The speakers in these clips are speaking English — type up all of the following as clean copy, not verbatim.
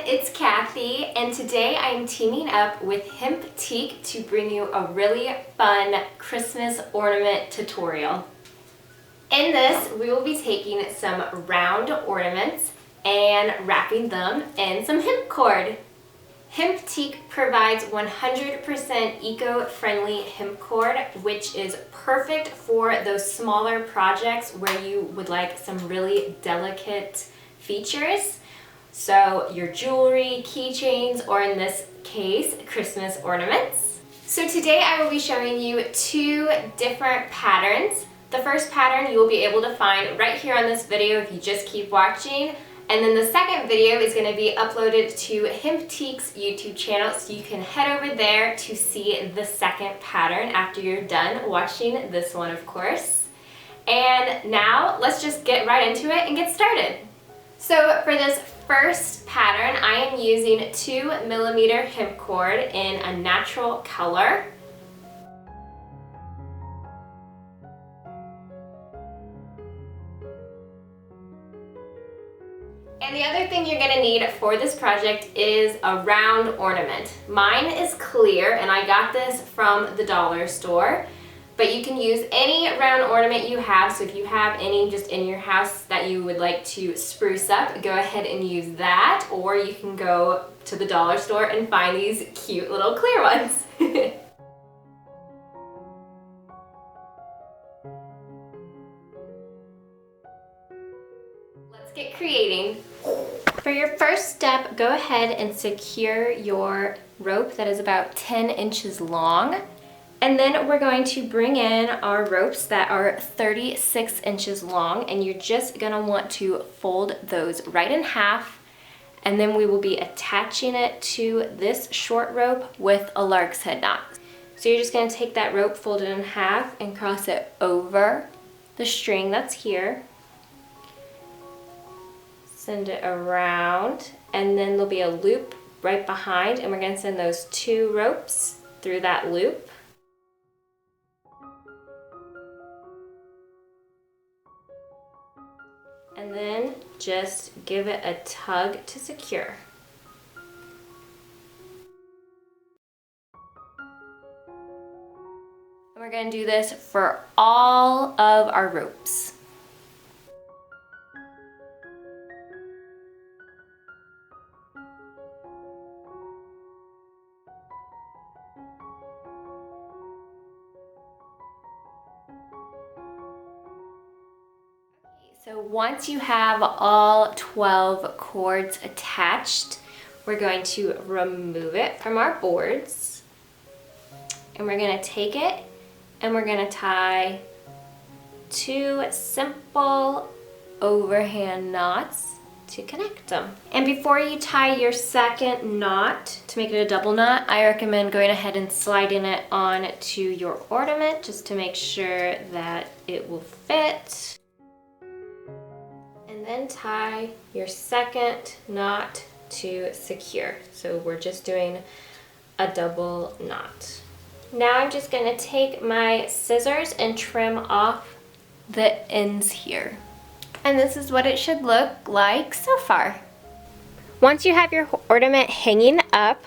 it's Kathy, and today I am teaming up with Hemp to bring you a really fun Christmas ornament tutorial. In this, we will be taking some round ornaments and wrapping them in some hemp cord. Hemp provides 100% eco-friendly hemp cord, which is perfect for those smaller projects where you would like some really delicate features. So your jewelry, keychains, or in this case, Christmas ornaments. So today I will be showing you two different patterns. The first pattern you will be able to find right here on this video if you just keep watching. And then the second video is going to be uploaded to Hemp YouTube channel, so you can head over there to see the second pattern after you're done watching this one, of course. And now let's just get right into it and get started. So for this first pattern, I am using 2mm hemp cord in a natural color. And the other thing you're going to need for this project is a round ornament. Mine is clear, and I got this from the dollar store. But you can use any round ornament you have, so if you have any just in your house that you would like to spruce up, go ahead and use that, or you can go to the dollar store and find these cute little clear ones. Let's get creating. For your first step, go ahead and secure your rope that is about 10 inches long. And then we're going to bring in our ropes that are 36 inches long, and you're just gonna want to fold those right in half, and then we will be attaching it to this short rope with a lark's head knot. So you're just gonna take that rope folded in half and cross it over the string that's here. Send it around, and then there'll be a loop right behind, and we're gonna send those two ropes through that loop. And then just give it a tug to secure. And we're going to do this for all of our ropes. So once you have all 12 cords attached, we're going to remove it from our boards, and we're going to take it and we're going to tie two simple overhand knots to connect them. And before you tie your second knot, to make it a double knot, I recommend going ahead and sliding it on to your ornament just to make sure that it will fit. And then tie your second knot to secure. So we're just doing a double knot. Now I'm just going to take my scissors and trim off the ends here. And this is what it should look like so far. Once you have your ornament hanging up,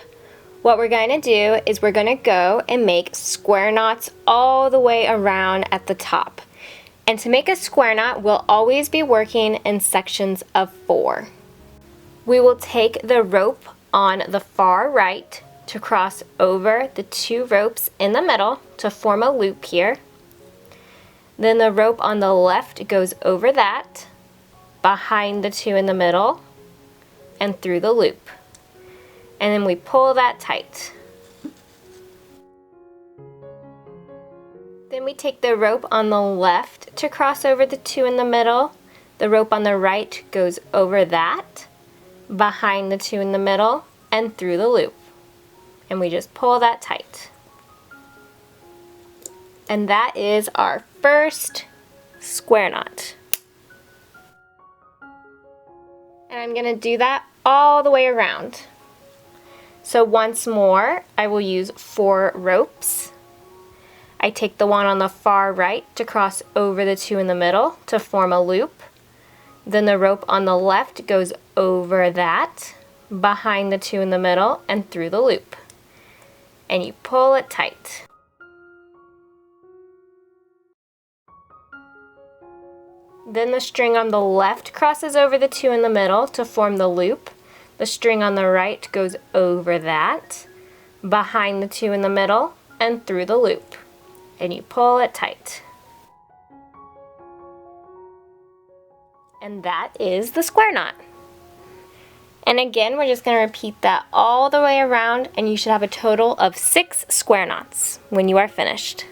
what we're going to do is we're going to go and make square knots all the way around at the top. And to make a square knot, we'll always be working in sections of 4. We will take the rope on the far right to cross over the two ropes in the middle to form a loop here. Then the rope on the left goes over that, behind the two in the middle, and through the loop. And then we pull that tight. Then we take the rope on the left to cross over the two in the middle. The rope on the right goes over that, behind the two in the middle, and through the loop. And we just pull that tight. And that is our first square knot. And I'm going to do that all the way around. So once more, I will use 4 ropes. I take the one on the far right to cross over the two in the middle to form a loop. Then the rope on the left goes over that, behind the two in the middle, and through the loop. And you pull it tight. Then the string on the left crosses over the two in the middle to form the loop. The string on the right goes over that, behind the two in the middle, and through the loop. And you pull it tight. And that is the square knot. And again, we're just going to repeat that all the way around, and you should have a total of 6 square knots when you are finished.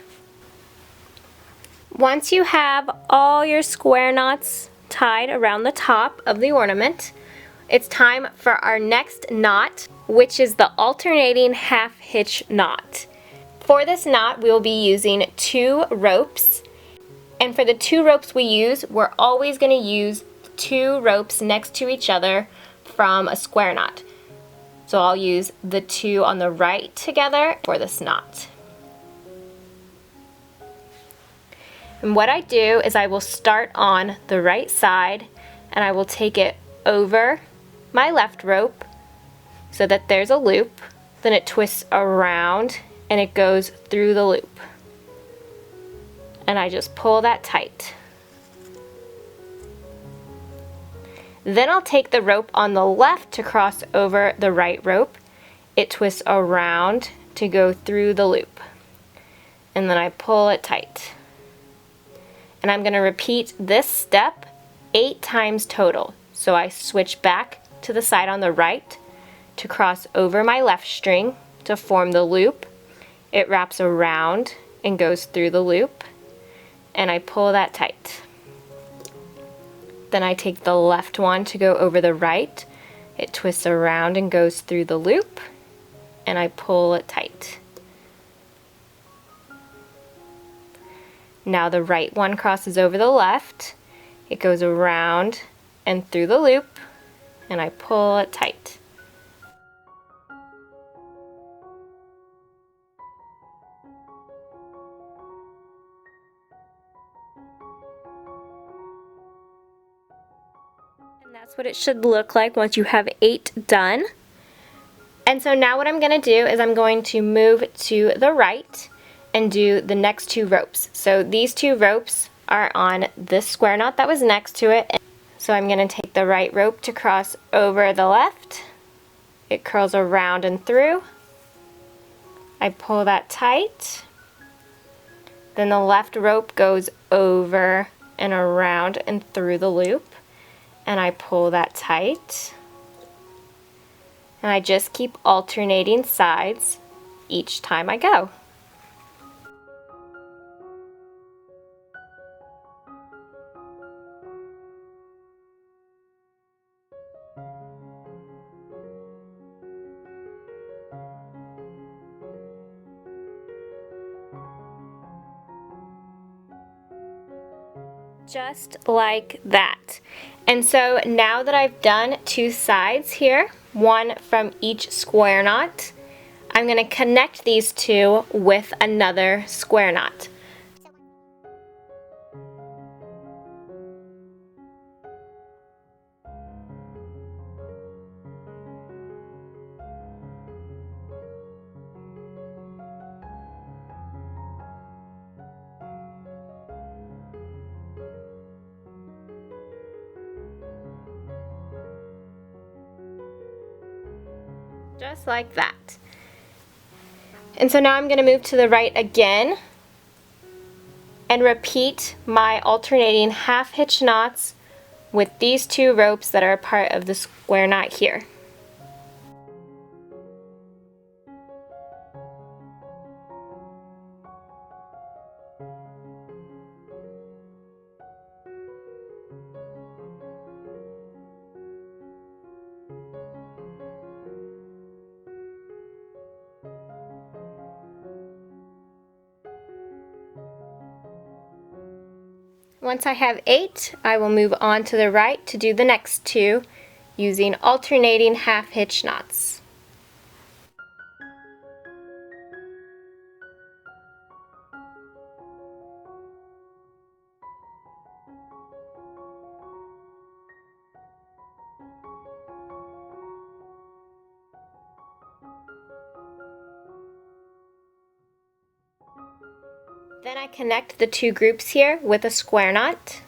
Once you have all your square knots tied around the top of the ornament, it's time for our next knot, which is the alternating half hitch knot. For this knot, we will be using 2 ropes. And for the 2 ropes we use, we're always going to use 2 ropes next to each other from a square knot. So I'll use the 2 on the right together for this knot. And what I do is I will start on the right side and I will take it over my left rope so that there's a loop. Then it twists around and it goes through the loop. And I just pull that tight. Then I'll take the rope on the left to cross over the right rope. It twists around to go through the loop. And then I pull it tight. And I'm going to repeat this step 8 times total. So I switch back to the side on the right to cross over my left string to form the loop. It wraps around and goes through the loop, and I pull that tight. Then I take the left one to go over the right. It twists around and goes through the loop, and I pull it tight. Now the right one crosses over the left. It goes around and through the loop, and I pull it tight. And that's what it should look like once you have 8 done. And so now what I'm going to do is I'm going to move to the right and do the next 2 ropes. So these 2 ropes are on this square knot that was next to it. So I'm going to take the right rope to cross over the left. It curls around and through. I pull that tight. Then the left rope goes over and around and through the loop. And I pull that tight. And I just keep alternating sides each time I go. Just like that. And so now that I've done 2 sides here, one from each square knot, I'm going to connect these 2 with another square knot. Just like that. And so now I'm going to move to the right again and repeat my alternating half hitch knots with these 2 ropes that are a part of the square knot here. Once I have 8, I will move on to the right to do the next 2 using alternating half hitch knots. Then I connect the two groups here with a square knot.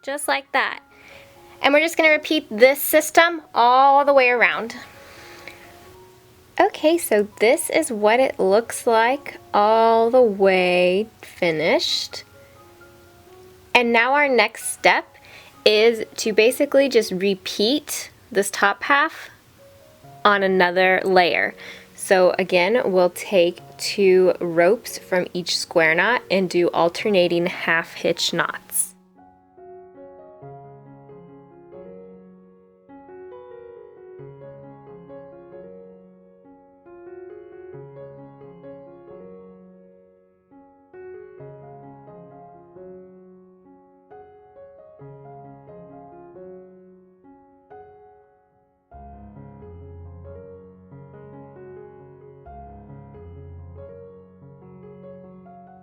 Just like that. And we're just going to repeat this system all the way around. Okay, so this is what it looks like all the way finished. And now our next step is to basically just repeat this top half on another layer. So again, we'll take 2 ropes from each square knot and do alternating half hitch knots.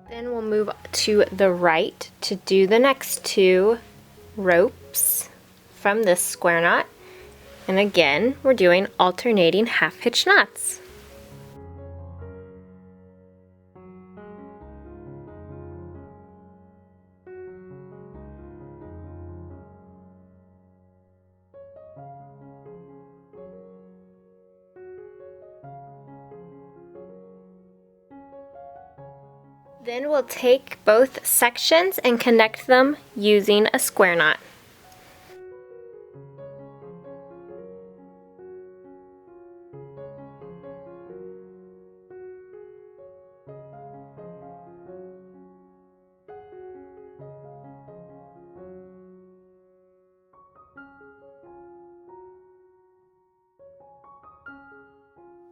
Then we'll move to the right to do the next 2 ropes from this square knot. And again, we're doing alternating half hitch knots. Then we'll take both sections and connect them using a square knot.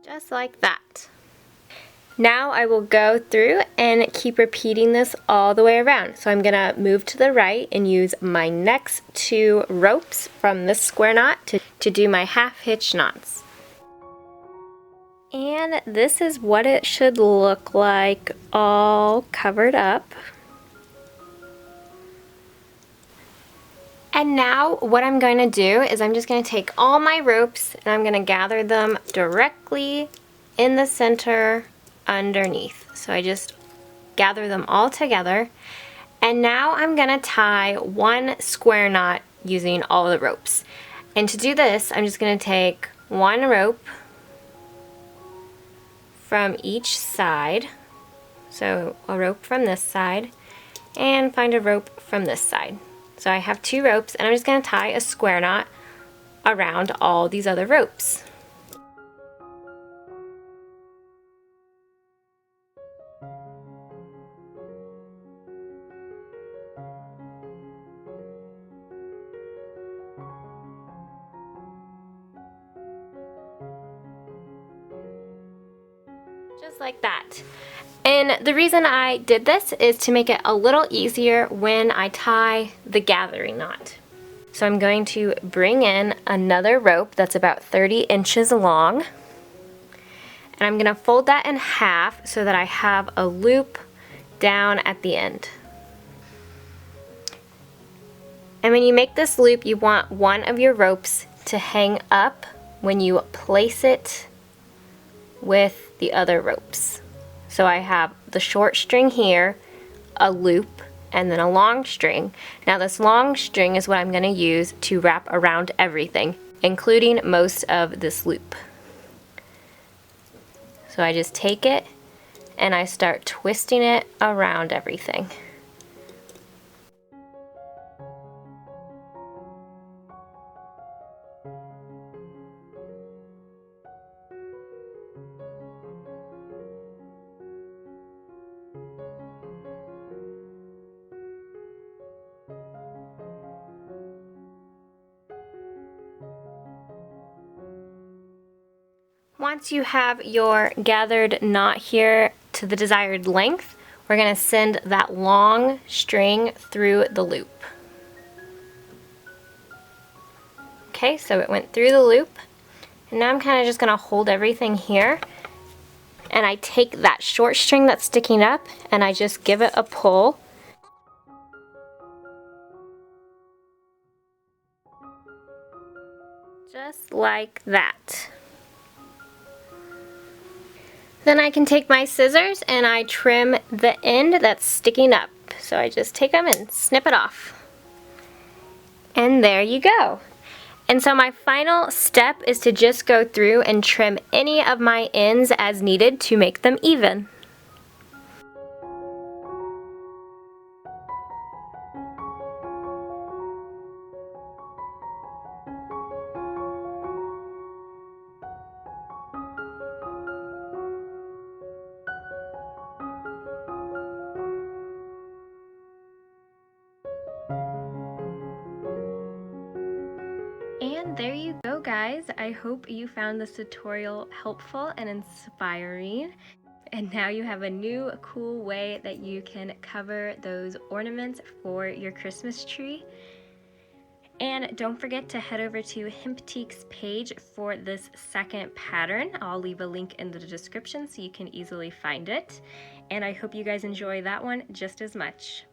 Just like that. Now I will go through and keep repeating this all the way around. So I'm going to move to the right and use my next 2 ropes from this square knot to do my half hitch knots. And this is what it should look like all covered up. And now what I'm going to do is I'm just going to take all my ropes and I'm going to gather them directly in the center underneath. So I just gather them all together. And now I'm going to tie 1 square knot using all the ropes. And to do this, I'm just going to take 1 rope from each side. So a rope from this side and find a rope from this side. So I have 2 ropes and I'm just going to tie a square knot around all these other ropes. Just like that. And the reason I did this is to make it a little easier when I tie the gathering knot. So I'm going to bring in another rope that's about 30 inches long. And I'm going to fold that in half so that I have a loop down at the end. And when you make this loop, you want one of your ropes to hang up when you place it with the other ropes. So I have the short string here, a loop, and then a long string. Now this long string is what I'm going to use to wrap around everything, including most of this loop. So I just take it and I start twisting it around everything. Once you have your gathered knot here to the desired length, we're going to send that long string through the loop. Okay, so it went through the loop, and now I'm kind of just going to hold everything here and I take that short string that's sticking up and I just give it a pull. Just like that. Then I can take my scissors and I trim the end that's sticking up. So I just take them and snip it off. And there you go. And so my final step is to just go through and trim any of my ends as needed to make them even. And there you go, guys. I hope you found this tutorial helpful and inspiring. And now you have a new cool way that you can cover those ornaments for your Christmas tree. And don't forget to head over to Hempteek's page for this second pattern. I'll leave a link in the description so you can easily find it. And I hope you guys enjoy that one just as much.